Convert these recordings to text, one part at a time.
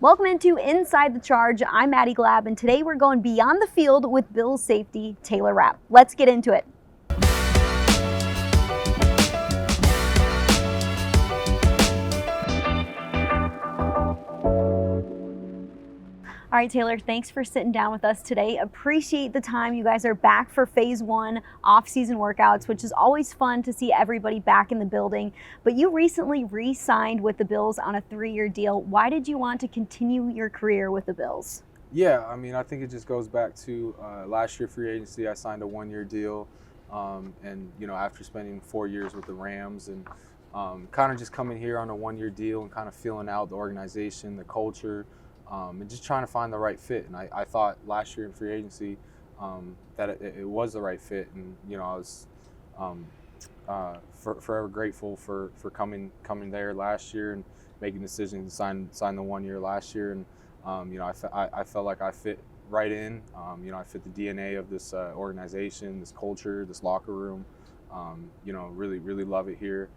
Welcome into Inside the Charge. I'm Maddy Glab, and today we're going beyond the field with Bills Safety Taylor Rapp. Let's get into it. All right, Taylor, thanks for sitting down with us today. Appreciate the time. You guys are back for phase one off-season workouts, which is always fun to see everybody back in the building. But you recently re-signed with the Bills on a 3-year deal. Why did you want to continue your career with the Bills? Yeah, I mean, I think it just goes back to last year free agency. I signed a 1-year deal, and after spending 4 years with the Rams and kind of just coming here on a 1-year deal and kind of feeling out the organization, the culture. And just trying to find the right fit. And I thought last year in free agency that it was the right fit. And, I was forever grateful for coming there last year and making the decision to sign the 1 year last year. And, I felt like I fit right in. I fit the DNA of this organization, this culture, this locker room. Really, really love it here.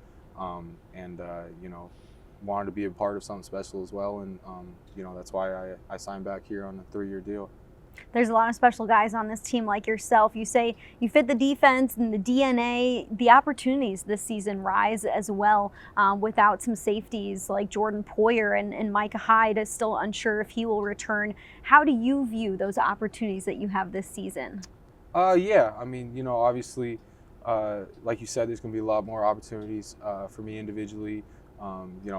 Wanted to be a part of something special as well, and that's why I signed back here on a 3-year deal. There's a lot of special guys on this team like yourself. You say you fit the defense and the DNA. The opportunities this season rise as well without some safeties like Jordan Poyer and Micah Hyde is still unsure if he will return. How do you view those opportunities that you have this season? Yeah, I mean, obviously, like you said, there's going to be a lot more opportunities for me individually.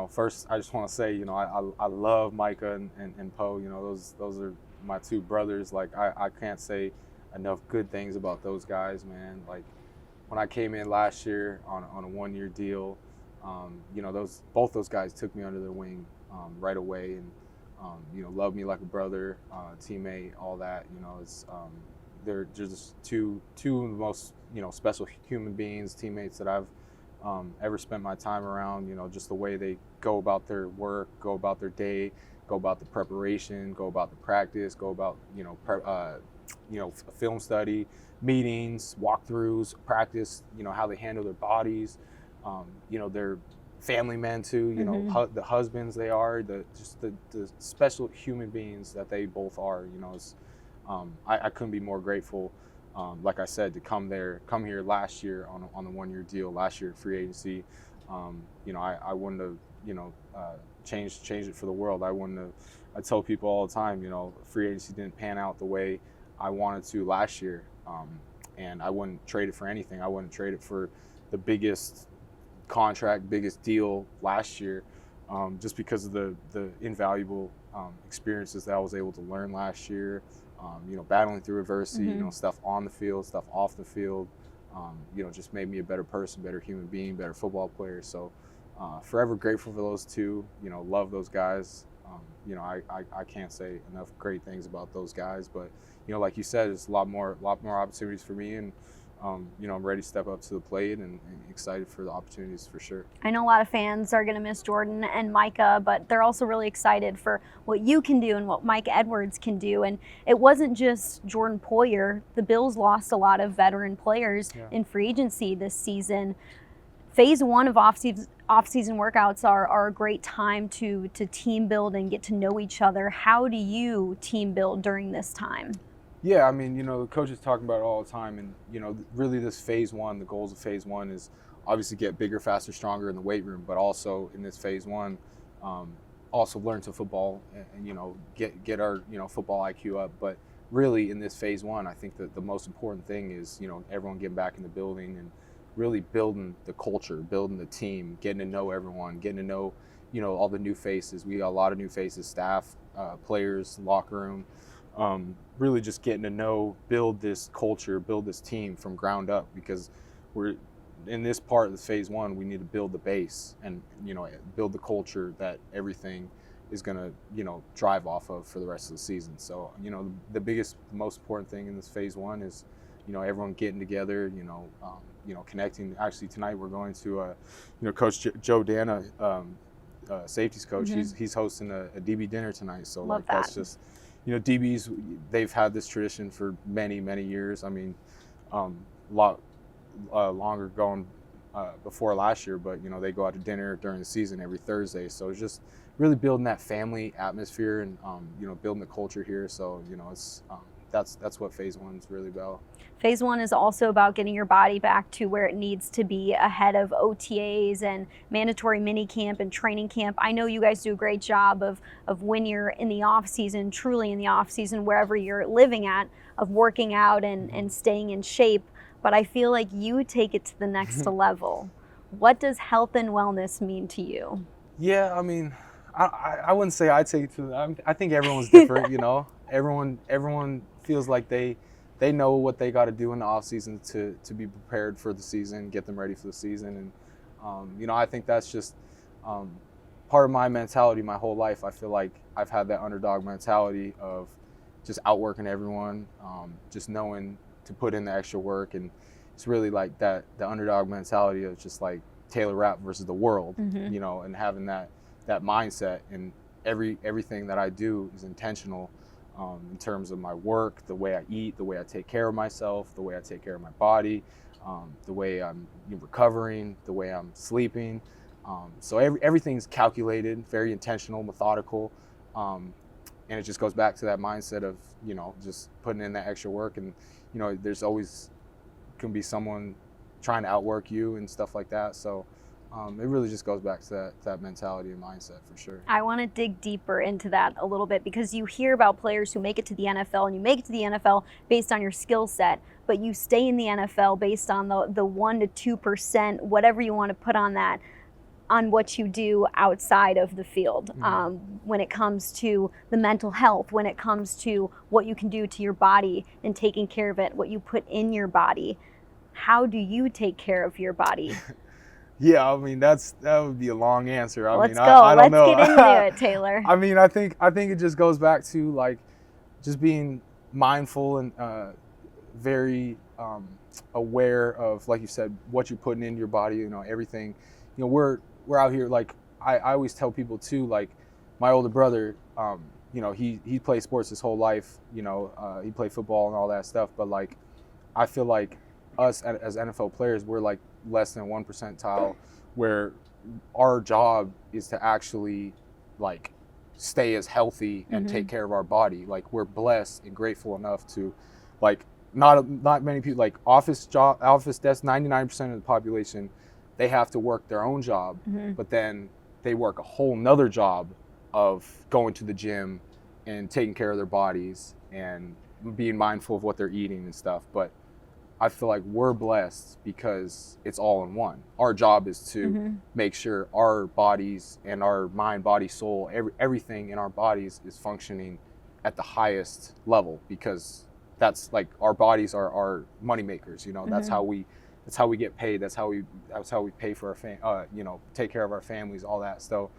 First, I just want to say, I love Micah and Poe. Those are my two brothers. Like, I can't say enough good things about those guys, man. Like, when I came in last year on a 1-year deal, both those guys took me under their wing right away and, loved me like a brother, teammate, all that. They're just two of the most, special human beings, teammates that I've ever spent my time around. Just the way they go about their work, go about their day, go about the preparation, go about the practice, go about film study, meetings, walkthroughs, practice. How they handle their bodies. They're family men too. The husbands they are, the special human beings that they both are. I couldn't be more grateful. Like I said, to come here last year on the 1-year deal, last year at free agency. I wouldn't have, changed it for the world. I tell people all the time, free agency didn't pan out the way I wanted to last year. And I wouldn't trade it for anything. I wouldn't trade it for the biggest contract, biggest deal last year, just because of the invaluable experiences that I was able to learn last year. Battling through adversity, stuff on the field, stuff off the field, just made me a better person, better human being, better football player. So forever grateful for those two, love those guys. I can't say enough great things about those guys, but, like you said, it's a lot more opportunities for me, and I'm ready to step up to the plate and excited for the opportunities for sure. I know a lot of fans are going to miss Jordan and Micah, but they're also really excited for what you can do and what Mike Edwards can do. And it wasn't just Jordan Poyer. The Bills lost a lot of veteran players in free agency this season. Phase one of off-season workouts are a great time to team build and get to know each other. How do you team build during this time? Yeah, I mean, the coaches talk about it all the time, and really this phase one, the goals of phase one is obviously get bigger, faster, stronger in the weight room, but also in this phase one, also learn to football and get our football IQ up. But really in this phase one, I think that the most important thing is everyone getting back in the building and really building the culture, building the team, getting to know everyone, getting to know all the new faces. We got a lot of new faces, staff, players, locker room. Really just getting to know, build this culture, build this team from ground up, because we're in this part of the phase one, we need to build the base and, build the culture that everything is going to, drive off of for the rest of the season. So, the most important thing in this phase one is, everyone getting together, connecting. Actually, tonight we're going to, Coach Joe Dana, safeties coach, he's hosting a DB dinner tonight. So that's just, DBs, they've had this tradition for many, many years. I mean, a lot longer going before last year, but they go out to dinner during the season every Thursday. So it's just really building that family atmosphere and building the culture here. So it's that's what phase 1 is really about. Phase 1 is also about getting your body back to where it needs to be ahead of OTAs and mandatory mini camp and training camp. I know you guys do a great job of when you're in the off season, truly in the off season, wherever you're living at, of working out and staying in shape. But I feel like you take it to the next level. What does health and wellness mean to you? Yeah, I mean, I wouldn't say I take it to. I think everyone's different. Everyone feels like they know what they got to do in the off season to be prepared for the season, get them ready for the season, and I think that's just part of my mentality my whole life. I feel like I've had that underdog mentality of just outworking everyone, just knowing to put in the extra work, and it's really like the underdog mentality of just like Taylor Rapp versus the world, and having that mindset, and everything that I do is intentional in terms of my work, the way I eat, the way I take care of myself, the way I take care of my body, the way I'm recovering, the way I'm sleeping. So everything's calculated, very intentional, methodical, and it just goes back to that mindset of just putting in that extra work. And there's always can be someone trying to outwork you and stuff like that. So it really just goes back to that mentality and mindset for sure. I want to dig deeper into that a little bit, because you hear about players who make it to the NFL, and you make it to the NFL based on your skill set, but you stay in the NFL based on the 1% to 2%, whatever you want to put on that, on what you do outside of the field. When it comes to the mental health, when it comes to what you can do to your body and taking care of it, what you put in your body. How do you take care of your body? Yeah, I mean that would be a long answer. Let's go. I don't know. Let's get into it, Taylor. I mean, I think it just goes back to like just being mindful and very aware of, like you said, what you're putting into your body. Everything. We're out here, like I always tell people too. Like my older brother, he played sports his whole life. He played football and all that stuff. But like, I feel like us as NFL players, we're like less than 1 percentile, where our job is to actually like stay as healthy and take care of our body. Like we're blessed and grateful enough to, like, not many people, like office desks, 99% of the population, they have to work their own job, but then they work a whole nother job of going to the gym and taking care of their bodies and being mindful of what they're eating and stuff. But I feel like we're blessed because it's all in one. Our job is to make sure our bodies and our mind, body, soul, everything in our bodies is functioning at the highest level, because that's like our bodies are our money makers. That's how we get paid. That's how we pay for our take care of our families, all that. So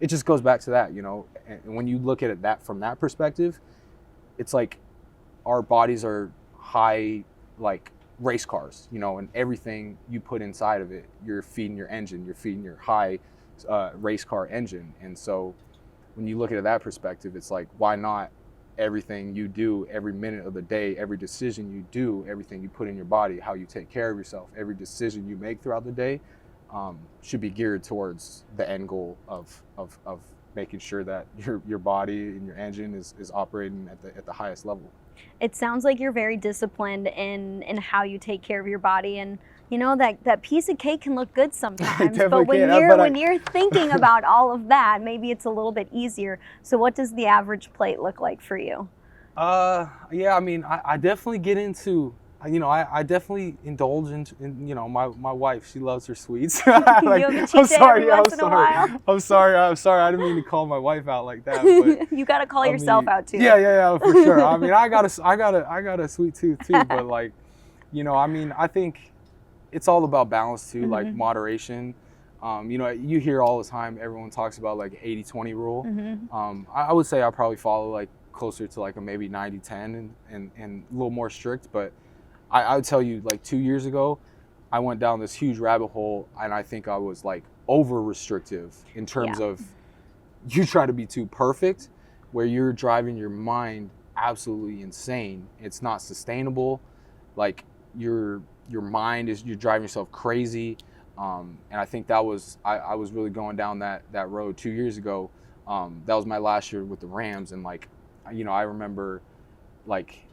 it just goes back to that, And when you look at it from that perspective, it's like our bodies are high, like race cars, and everything you put inside of it, you're feeding your engine, you're feeding your high race car engine. And so when you look at it that perspective, it's like, why not everything you do every minute of the day, every decision you do, everything you put in your body, how you take care of yourself, every decision you make throughout the day should be geared towards the end goal of making sure that your body and your engine is operating at the highest level. It sounds like you're very disciplined in how you take care of your body, and that piece of cake can look good sometimes. But when you're thinking about all of that, maybe it's a little bit easier. So what does the average plate look like for you? Yeah, I mean, I definitely get into, I definitely indulge in my wife. She loves her sweets. You have a cheat day every once in a while. I'm sorry. I didn't mean to call my wife out like that. But you got to call yourself out too. Yeah, for sure. I mean, I got a sweet tooth too. But like, I mean, I think it's all about balance too, like moderation. You hear all the time, everyone talks about like 80-20 rule. I would say I probably follow like closer to like a maybe 90-10 and a little more strict, but I would tell you, like 2 years ago, I went down this huge rabbit hole, and I think I was like over restrictive in terms of you try to be too perfect, where you're driving your mind absolutely insane. It's not sustainable. Like your mind you're driving yourself crazy. And I think that was, I was really going down that road 2 years ago. That was my last year with the Rams, and like, I remember like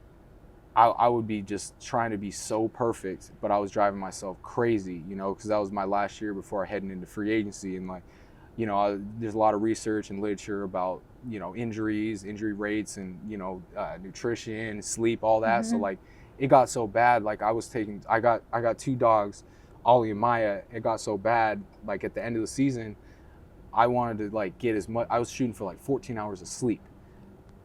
I would be just trying to be so perfect, but I was driving myself crazy, because that was my last year before heading into free agency. And like, there's a lot of research and literature about, injuries, injury rates, and, nutrition, sleep, all that. So like, it got so bad. Like I got 2 dogs, Ollie and Maya. It got so bad, like at the end of the season, I wanted to like get as much, I was shooting for like 14 hours of sleep.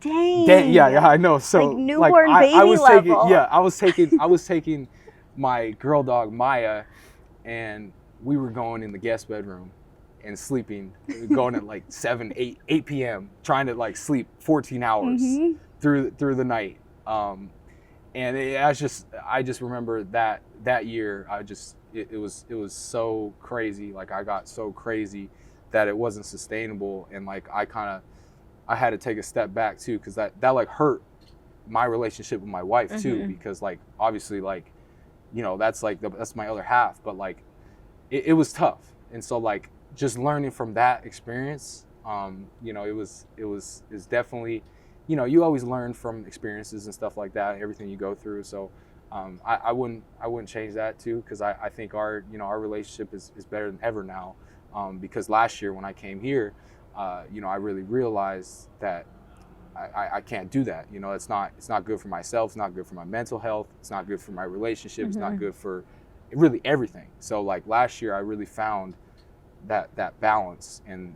Dang. Yeah, I know. So like newborn baby I was level. I was taking my girl dog Maya, and we were going in the guest bedroom and sleeping, going at like 8 p.m. trying to like sleep 14 hours through the night. And I just remember that year, it was so crazy. Like I got so crazy that it wasn't sustainable, and like I had to take a step back too, because that like hurt my relationship with my wife too, because like obviously like, that's like that's my other half, but like it was tough. And so like just learning from that experience, it was definitely, you always learn from experiences and stuff like that, everything you go through. So I wouldn't change that too, because I think our relationship is better than ever now, because last year when I came here, I really realized that I can't do that. It's not good for myself. It's not good for my mental health. It's not good for my relationship. It's not good for really everything. So like last year, I really found that balance, and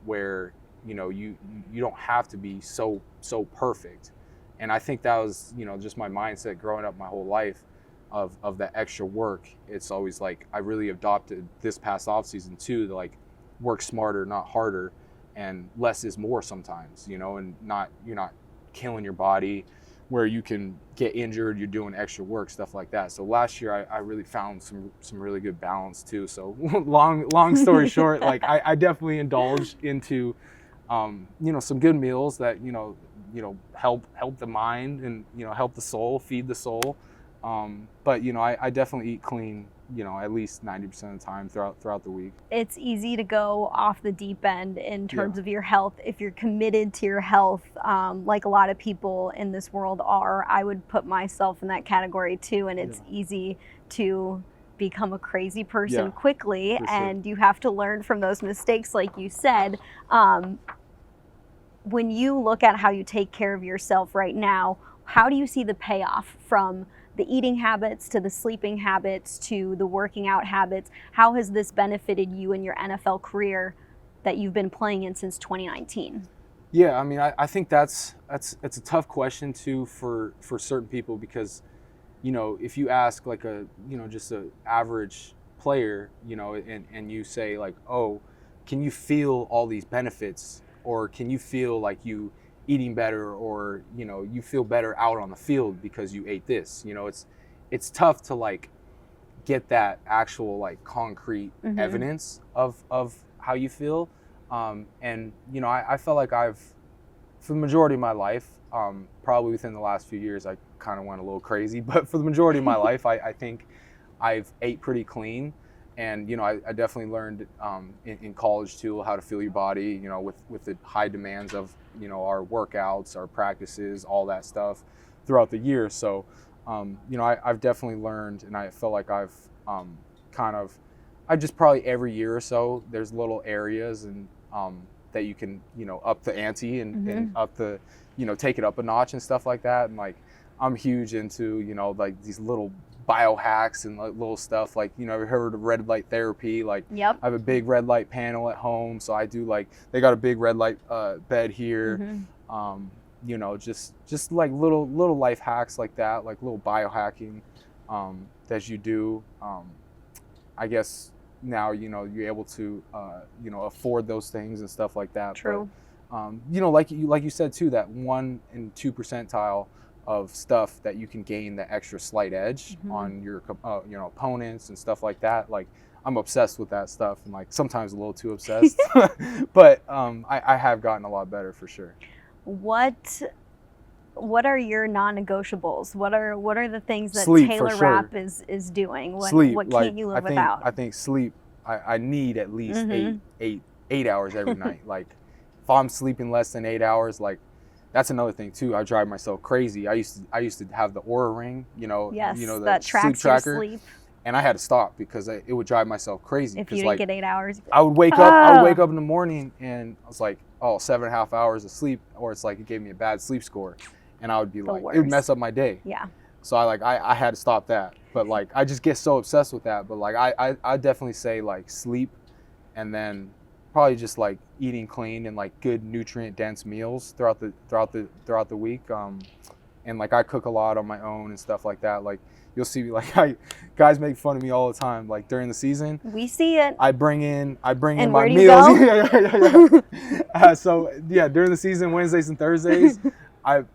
where you don't have to be so perfect. And I think that was just my mindset growing up my whole life of that extra work. It's always like I really adopted this past offseason too, to like work smarter, not harder, and less is more sometimes, and you're not killing your body where you can get injured, you're doing extra work, stuff like that. So last year I really found some really good balance too. So long story short, like I definitely indulged into some good meals that help the mind, and help the soul, feed the soul. But I definitely eat clean, at least 90% of the time throughout the week. It's easy to go off the deep end in terms of your health. If you're committed to your health, like a lot of people in this world are, I would put myself in that category too. And it's easy to become a crazy person quickly, and you have to learn from those mistakes, like you said. When you look at how you take care of yourself right now, how do you see the payoff from the eating habits to the sleeping habits to the working out habits? How has this benefited you in your NFL career that you've been playing in since 2019? Yeah, I mean, I think it's a tough question too for certain people, because if you ask like just a average player, and you say like, oh, can you feel all these benefits, or can you feel like you eating better, or you feel better out on the field because you ate this? It's tough to like get that actual like concrete evidence of how you feel. And I felt like for the majority of my life, probably within the last few years I kind of went a little crazy, but for the majority of my life I think I've ate pretty clean. And I definitely learned in college too how to feel your body, with the high demands of our workouts, our practices, all that stuff throughout the year. So I've definitely learned, and I felt like I've I just probably every year or so there's little areas and that you can up the ante and up the take it up a notch and stuff like that. And like I'm huge into like these little biohacks and like little stuff, like I've heard of red light therapy. Like I have a big red light panel at home, so I do like they got a big red light bed here. Just like little life hacks like that, like little biohacking that you do. I guess now you're able to afford those things and stuff like that. True. But like you said too, that 1 and 2 percentile of stuff that you can gain the extra slight edge on your opponents and stuff like that. Like I'm obsessed with that stuff, and like sometimes a little too obsessed. But I have gotten a lot better for sure. What are your non-negotiables? What are the things that Sleep, Taylor for sure. Rapp is doing? Sleep. What like, can't you live without? I think sleep. I need at least 8 hours every night. Like if I'm sleeping less than 8 hours, like that's another thing too. I drive myself crazy. I used to have the Aura ring, Yes, the that sleep tracks your tracker, sleep. and I had to stop because it would drive myself crazy. If you didn't like, get 8 hours, I would wake up in the morning and I was like, oh, 7.5 hours of sleep, or it's like it gave me a bad sleep score, and I would be like, it would mess up my day. Yeah. So I had to stop that. But like I just get so obsessed with that. But like I definitely say like sleep, and then probably just like eating clean and like good nutrient dense meals throughout the week. And like I cook a lot on my own and stuff like that. Like you'll see me like guys make fun of me all the time. Like during the season, we see it. I bring in and my where do meals. You go? So yeah, during the season, Wednesdays and Thursdays, I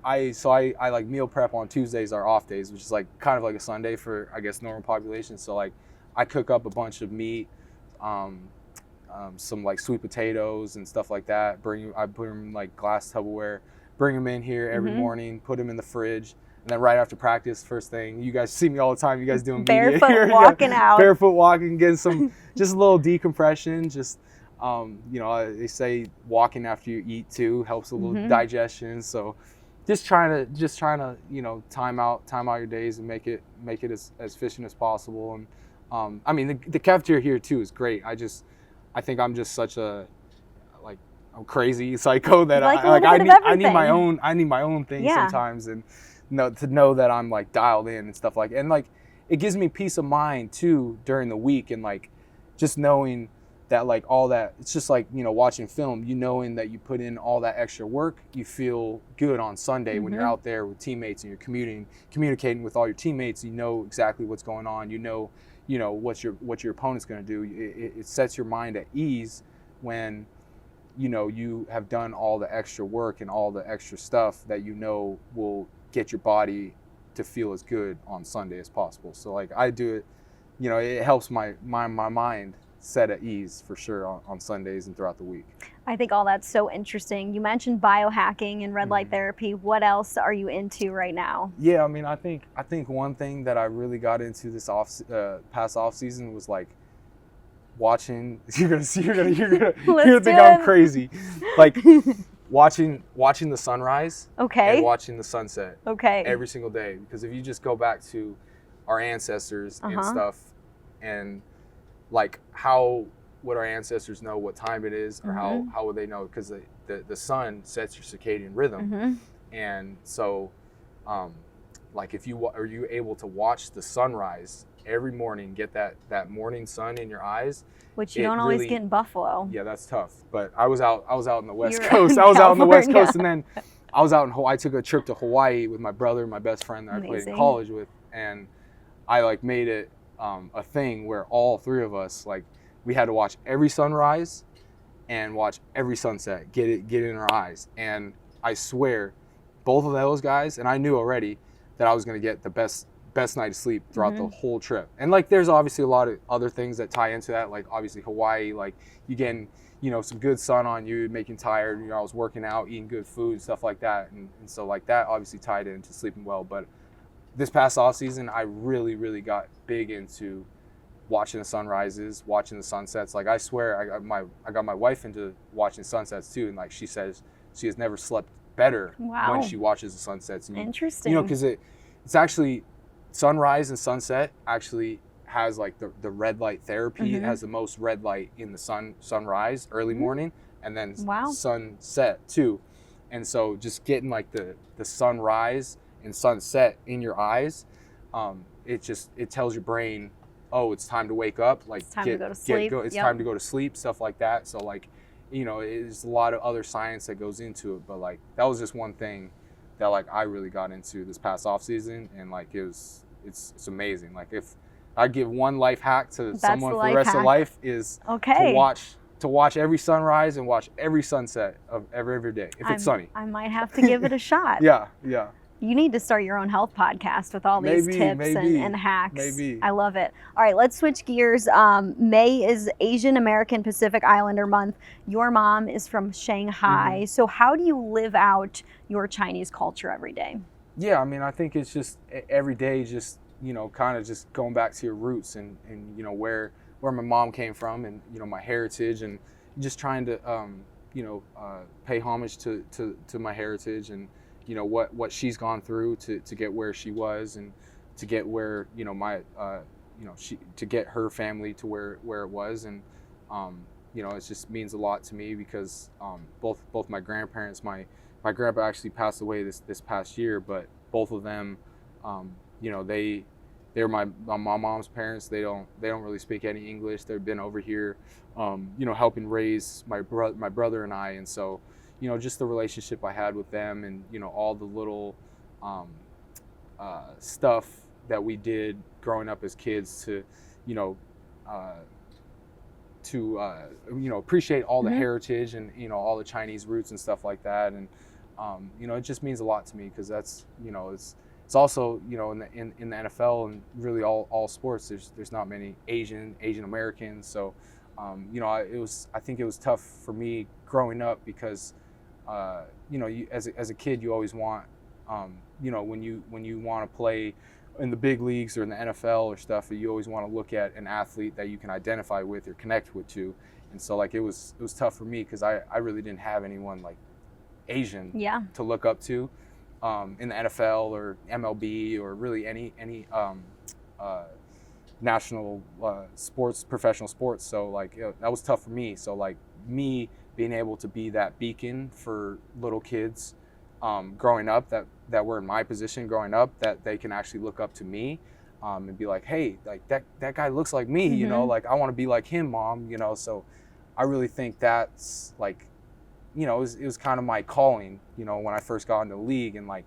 like meal prep on Tuesdays are off days, which is like kind of like a Sunday for I guess normal population. So like I cook up a bunch of meat, some like sweet potatoes and stuff like that. I put them in like glass Tupperware, bring them in here every morning, put them in the fridge. And then right after practice, first thing, you guys see me all the time. You guys doing barefoot here. walking out. Barefoot walking, getting some, just a little decompression. Just, they say walking after you eat too helps a little digestion. So just trying to, time out your days and make it as efficient as possible. And I mean, the cafeteria here too is great. I think I'm just such a, like, I'm crazy psycho that I need my own thing sometimes, and to know that I'm like dialed in and stuff like, and like it gives me peace of mind too during the week, and like just knowing that like all that, it's just like watching film, knowing that you put in all that extra work, you feel good on Sunday when you're out there with teammates and you're communicating with all your teammates. You know exactly what's going on. What your opponent's going to do. It sets your mind at ease when you have done all the extra work and all the extra stuff that will get your body to feel as good on Sunday as possible. So like I do it, it helps my mind set at ease for sure on Sundays and throughout the week. I think all that's so interesting. You mentioned biohacking and red light therapy. What else are you into right now? Yeah, I mean, I think one thing that I really got into this past off season was like watching. You're gonna think I'm crazy. Like watching the sunrise. Okay. And watching the sunset. Okay. Every single day, because if you just go back to our ancestors and stuff, and like how would our ancestors know what time it is, or how would they know? Because the sun sets your circadian rhythm, and so like if you are you able to watch the sunrise every morning, get that morning sun in your eyes, which you don't always get in Buffalo. Yeah, that's tough. But I was out on the West Coast. I was out on the West Coast, and then I was out in Hawaii. I took a trip to Hawaii with my brother, my best friend that I played in college with, and I like made it a thing where all three of us, like, we had to watch every sunrise and watch every sunset, get it in our eyes. And I swear, both of those guys, and I knew already that I was going to get the best night of sleep throughout the whole trip. And like there's obviously a lot of other things that tie into that, like obviously Hawaii, like you getting some good sun on you, making tired, I was working out, eating good food, stuff like that, and so like that obviously tied into sleeping well. But this past off season, I really got big into watching the sunrises, watching the sunsets. Like I swear, I got my wife into watching sunsets too, and like she says she has never slept better when she watches the sunsets. And interesting. Because it's actually, sunrise and sunset actually has like the red light therapy. It has the most red light in the sunrise early morning, and then sunset too. And so just getting like the sunrise and sunset in your eyes, it tells your brain, oh, it's time to wake up, like it's time to go to sleep. It's time to go to sleep, stuff like that. So like there's a lot of other science that goes into it, but like that was just one thing that like I really got into this past off season, and like it's amazing. Like if I give one life hack to someone for the rest of life, is to watch every sunrise and watch every sunset of every day if it's sunny. I might have to give it a shot. Yeah. You need to start your own health podcast with all these tips and hacks. Maybe. I love it. All right, let's switch gears. May is Asian American Pacific Islander Month. Your mom is from Shanghai. So how do you live out your Chinese culture every day? Yeah, I mean, I think it's just every day, just, kind of just going back to your roots and where my mom came from, and, my heritage, and just trying to pay homage to my heritage and, what she's gone through to get where she was and to get where, to get her family to where it was. And, it just means a lot to me because both my grandparents, my grandpa actually passed away this past year, but both of them, they're my mom's parents. They don't really speak any English. They've been over here, helping raise my brother and I. And so, just the relationship I had with them and, all the little stuff that we did growing up as kids to, appreciate all the heritage and, all the Chinese roots and stuff like that. And, it just means a lot to me because that's, it's also, in the NFL and really all sports, there's not many Asian Americans. So, I think it was tough for me growing up because, as a kid, you always want, when you want to play in the big leagues or in the NFL or stuff, you always want to look at an athlete that you can identify with or connect with too. And so like it was tough for me because I really didn't have anyone like Asian to look up to in the NFL or MLB or really any national professional sports. So like that was tough for me. So like me being able to be that beacon for little kids growing up that were in my position growing up, that they can actually look up to me and be like, hey, like that guy looks like me, like I want to be like him, Mom, so I really think that's like, it was kind of my calling, when I first got into the league and like,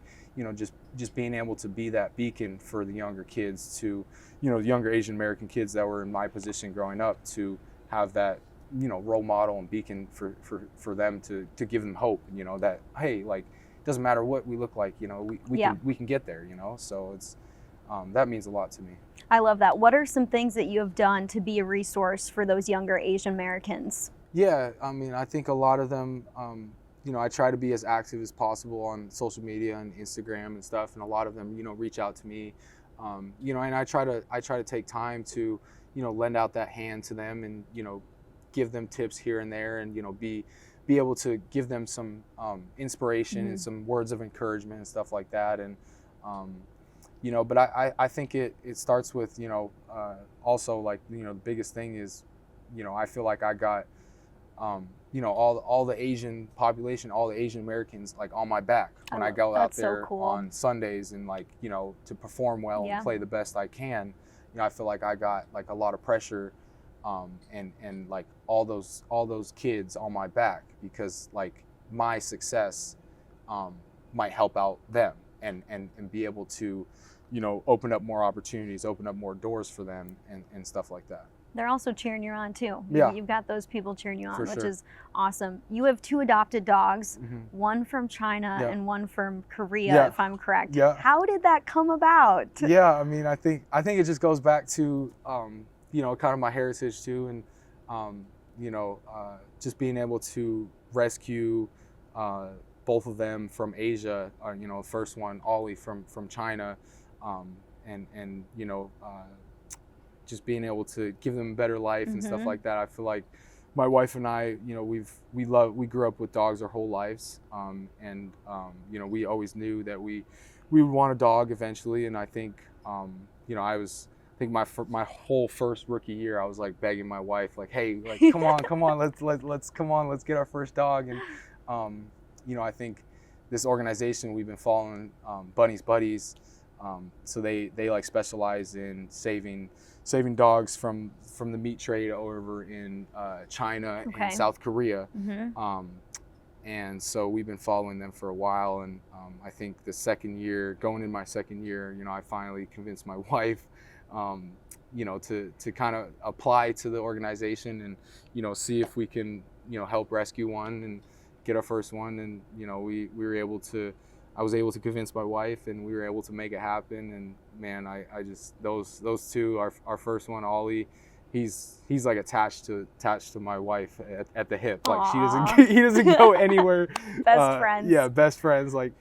just being able to be that beacon for the younger kids to, the younger Asian American kids that were in my position growing up to have that, role model and beacon for them to give them hope, that, hey, like, doesn't matter what we look like, we can get there, so it's that means a lot to me. I love that. What are some things that you have done to be a resource for those younger Asian Americans? Yeah, I mean, I think a lot of them, I try to be as active as possible on social media and Instagram and stuff, and a lot of them, reach out to me, and I try to take time to, lend out that hand to them and, give them tips here and there and, be able to give them some inspiration and some words of encouragement and stuff like that. And, but I think it starts with, also like, the biggest thing is, I feel like I got, all the Asian population, all the Asian Americans like on my back when I go out there so cool. on Sundays and like, to perform well and play the best I can. I feel like I got like a lot of pressure and like all those kids on my back because like my success might help out them and be able to, open up more opportunities, open up more doors for them and stuff like that. They're also cheering you on too. Yeah. You've got those people cheering you on, which sure. is awesome. You have 2 adopted dogs, one from China and one from Korea, if I'm correct. Yeah. How did that come about? Yeah, I mean, I think it just goes back to, kind of my heritage too. And, just being able to rescue both of them from Asia, first one, Ollie from China, and just being able to give them a better life and stuff like that. I feel like my wife and I, we grew up with dogs our whole lives. And we always knew that we would want a dog eventually. And I think, I think my whole first rookie year, I was like begging my wife, like, hey, like, come on, let's get our first dog. And, I think this organization we've been following, Bunny's Buddies, so they like specialize in saving dogs from the meat trade over in China and South Korea. And so we've been following them for a while. And I think going in my second year, I finally convinced my wife, to kind of apply to the organization and, see if we can, help rescue one and get our first one. And, I was able to convince my wife and we were able to make it happen. And man, I just, those two, our first one, Ollie, he's like attached to my wife at the hip. Like he doesn't go anywhere. Best friends. Yeah, best friends. Like,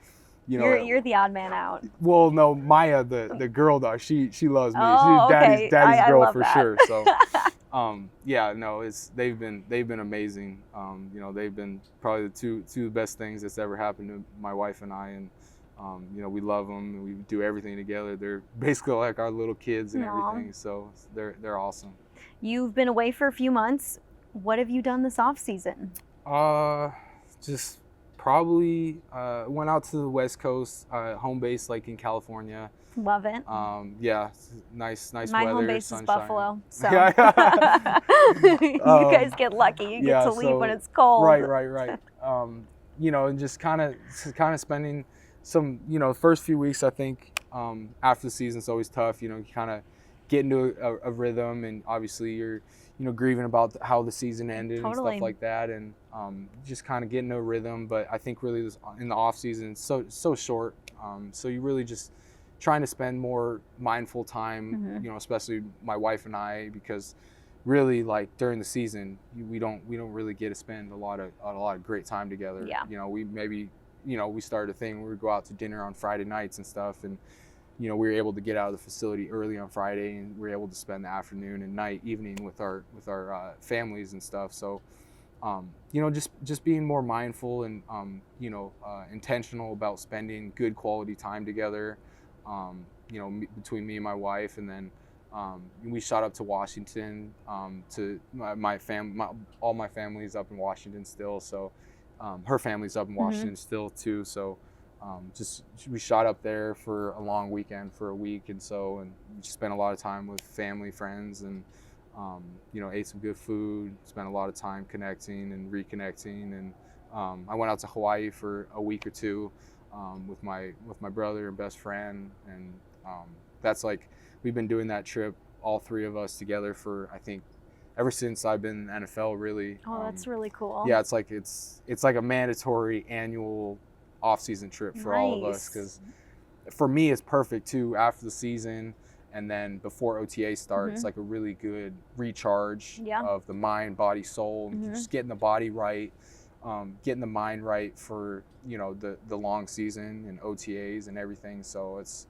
You know, you're the odd man out. well, no, Maya, the girl dog, she loves me. Oh, She's okay. daddy's I girl love for that. sure. So, yeah, no, they've been amazing. You know, they've been probably the two best things that's ever happened to my wife and I, and you know, we love them and we do everything together. They're basically like our little kids and Aw. everything. So they're awesome. You've been away for a few months. What have you done this off season? Just probably went out to the West Coast, home base like in California. Love it. Yeah, nice My weather. home base sunshine. is Buffalo, so Yeah. you guys get lucky. You get to leave when it's cold. Right. You know, and just kind of spending some, you know, first few weeks, I think, after the season's always tough. You know, you kind of get into a rhythm, and obviously you're, you know, grieving about how the season ended and stuff like that, and just kind of get into a rhythm. But I think really this, in the off season, it's so short, so you really just trying to spend more mindful time, you know, especially my wife and I, because really, like, during the season, we don't really get to spend a lot of great time together. Yeah. You know, we started a thing where we go out to dinner on Friday nights and stuff, and you know, we were able to get out of the facility early on Friday, and we were able to spend the afternoon and evening with our families and stuff. So, you know, just being more mindful and you know, intentional about spending good quality time together. You know, between me and my wife, and then we shot up to Washington. To all my family's up in Washington still. So, her family's up in Washington still too. So. We shot up there for a long weekend for a week, and we just spent a lot of time with family, friends, and you know, ate some good food, spent a lot of time connecting and reconnecting, and I went out to Hawaii for a week or two with my brother and best friend, and that's like, we've been doing that trip, all three of us together, for I think ever since I've been in the NFL, really. Oh, that's really cool. Yeah, it's like a mandatory annual off-season trip for all of us, because for me it's perfect too. After the season and then before OTA starts, it's like a really good recharge of the mind, body, soul, and just getting the body right, getting the mind right for, you know, the long season and OTAs and everything. So it's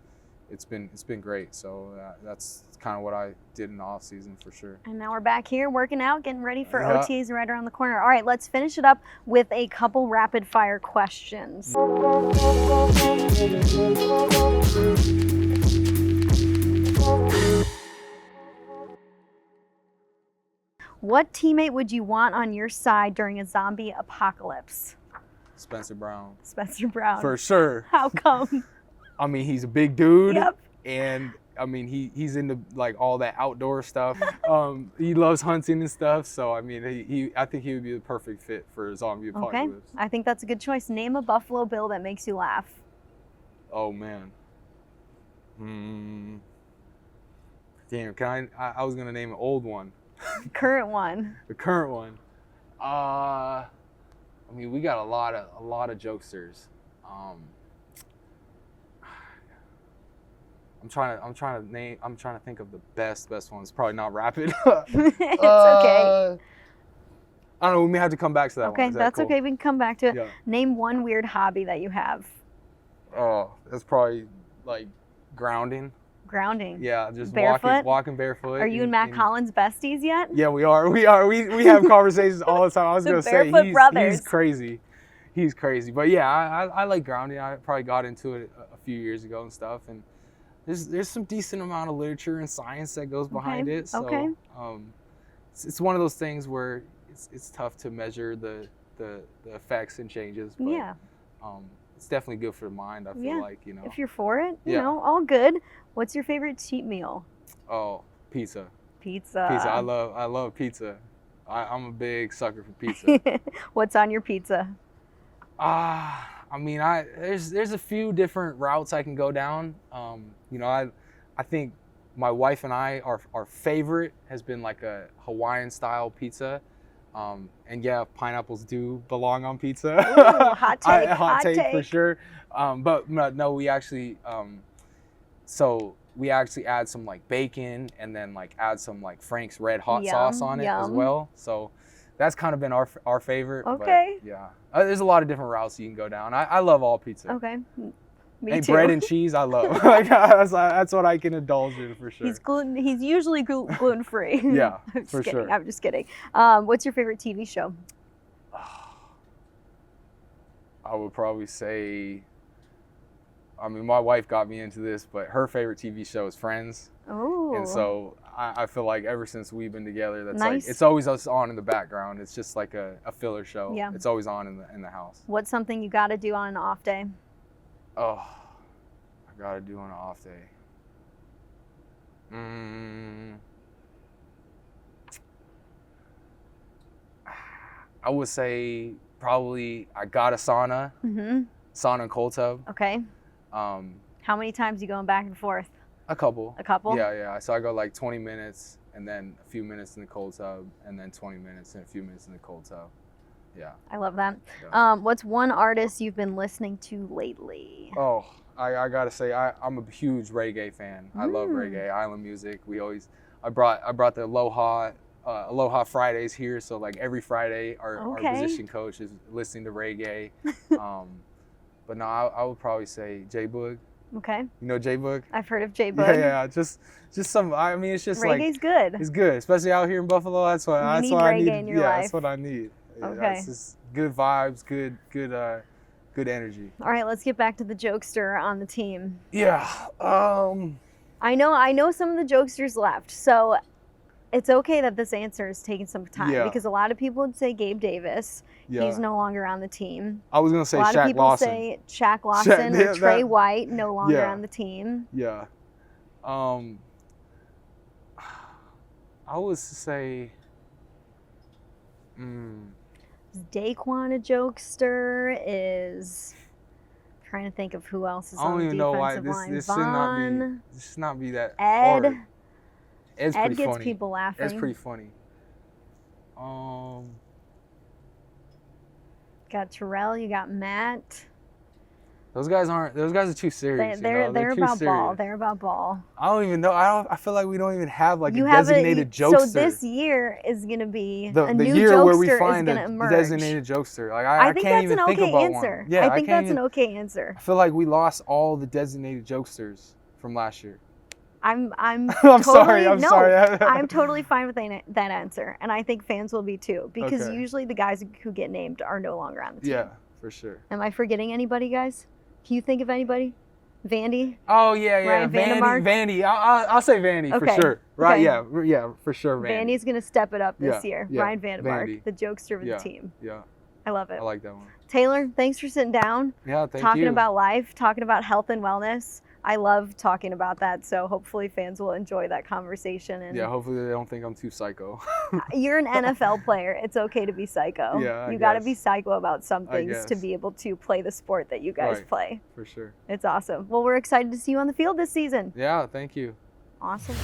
been great. So that's kind of what I did in the off season for sure. And now we're back here working out, getting ready for OTAs right around the corner. All right, let's finish it up with a couple rapid fire questions. What teammate would you want on your side during a zombie apocalypse? Spencer Brown. Spencer Brown. For sure. How come? I mean, he's a big dude. Yep. And I mean, he's into like all that outdoor stuff. He loves hunting and stuff. So I mean, I think he would be the perfect fit for a zombie apocalypse. Okay, I think that's a good choice. Name a Buffalo Bill that makes you laugh. Oh man. Damn. I was gonna name an old one. Current one. The current one. I mean, we got a lot of jokesters. I'm trying to think of the best ones. Probably not rapid. It's okay. I don't know. We may have to come back to that one. Okay, that's cool? Okay. We can come back to it. Yeah. Name one weird hobby that you have. Oh, that's probably like grounding. Grounding. Yeah, just barefoot? walking barefoot. Are you and Matt Collins besties yet? Yeah, we are. We have conversations all the time. I was gonna say he's crazy. He's crazy. But yeah, I like grounding. I probably got into it a few years ago and stuff, and there's some decent amount of literature and science that goes behind it. So it's one of those things where it's tough to measure the effects and changes. But, yeah. It's definitely good for the mind, I feel like, you know. If you're for it, you know, all good. What's your favorite cheat meal? Oh, pizza. Pizza. I love pizza. I'm a big sucker for pizza. What's on your pizza? I mean, there's a few different routes I can go down. You know, I think my wife and I, our favorite has been like a Hawaiian style pizza. And yeah, pineapples do belong on pizza. Ooh, hot take. hot take for sure. But no, we actually add some like bacon, and then like add some like Frank's Red Hot sauce on it as well. So that's kind of been our favorite. Okay. But yeah, there's a lot of different routes you can go down. I love all pizza. Okay. Me And too. bread and cheese, I love. Like, that's what I can indulge in for sure. He's usually gluten free. Yeah, I'm just for kidding. sure. I'm just kidding. What's your favorite TV show? I would probably say, I mean, my wife got me into this, but her favorite TV show is Friends. Oh. And so I feel like ever since we've been together, that's Nice. like, it's always us on in the background. It's just like a filler show. Yeah. It's always on in the house. What's something you got to do on an off day? Oh, I got to do on an off day. I would say probably I got a sauna, sauna and cold tub. Okay. How many times you going back and forth? A couple. A couple? Yeah. So I go like 20 minutes and then a few minutes in the cold tub and then 20 minutes and a few minutes in the cold tub. Yeah. I love that. Yeah. What's one artist you've been listening to lately? Oh, I gotta say I'm a huge reggae fan. I love reggae, island music. I brought the Aloha Fridays here, so like every Friday our position coach is listening to reggae. But no, I would probably say J-Boog. Okay. You know J-Boog? I've heard of J-Boog. Yeah. Just some. I mean, it's just reggae's good. It's good, especially out here in Buffalo. That's what I need. In your life. That's what I need. Okay. It's just good vibes, good energy. All right, let's get back to the jokester on the team. Yeah. I know some of the jokesters left, so it's okay that this answer is taking some time because a lot of people would say Gabe Davis. Yeah. He's no longer on the team. I was gonna say Shaq Lawson. A lot of people say Shaq Lawson or Trey White, no longer on the team. Yeah. I would say. Is Daquan a jokester? Is trying to think of who else is on the defensive line. This should not be that Ed. hard. Ed gets funny. people laughing. Ed's pretty funny. Got Terrell. You got Matt. Those guys are too serious. They're about too ball. serious. They're about ball. I don't even know. I feel like we don't even have like a designated jokester. So this year is gonna be the a new year jokester where we find is gonna a emerge. designated jokester. Like I think can't that's even an think okay about answer. one. Yeah, I think that's an okay answer. I feel like we lost all the designated jokesters from last year. I'm I'm sorry. sorry. I'm totally fine with that answer, and I think fans will be too, because usually the guys who get named are no longer on the team. Yeah, for sure. Am I forgetting anybody, guys? Can you think of anybody? Vandy? Oh yeah. Ryan Vandy. I'll say Vandy for sure. Right? Okay. Yeah, for sure. Vandy's gonna step it up this year. Yeah. Ryan Vandemark, the jokester of the team. Yeah. I love it. I like that one. Taylor, thanks for sitting down. Yeah, thank you. Talking about life, talking about health and wellness. I love talking about that, so hopefully fans will enjoy that conversation. And yeah, hopefully they don't think I'm too psycho. You're an NFL player. It's okay to be psycho. Yeah, you got to be psycho about some things to be able to play the sport that you guys play. For sure. It's awesome. Well, we're excited to see you on the field this season. Yeah, thank you. Awesome.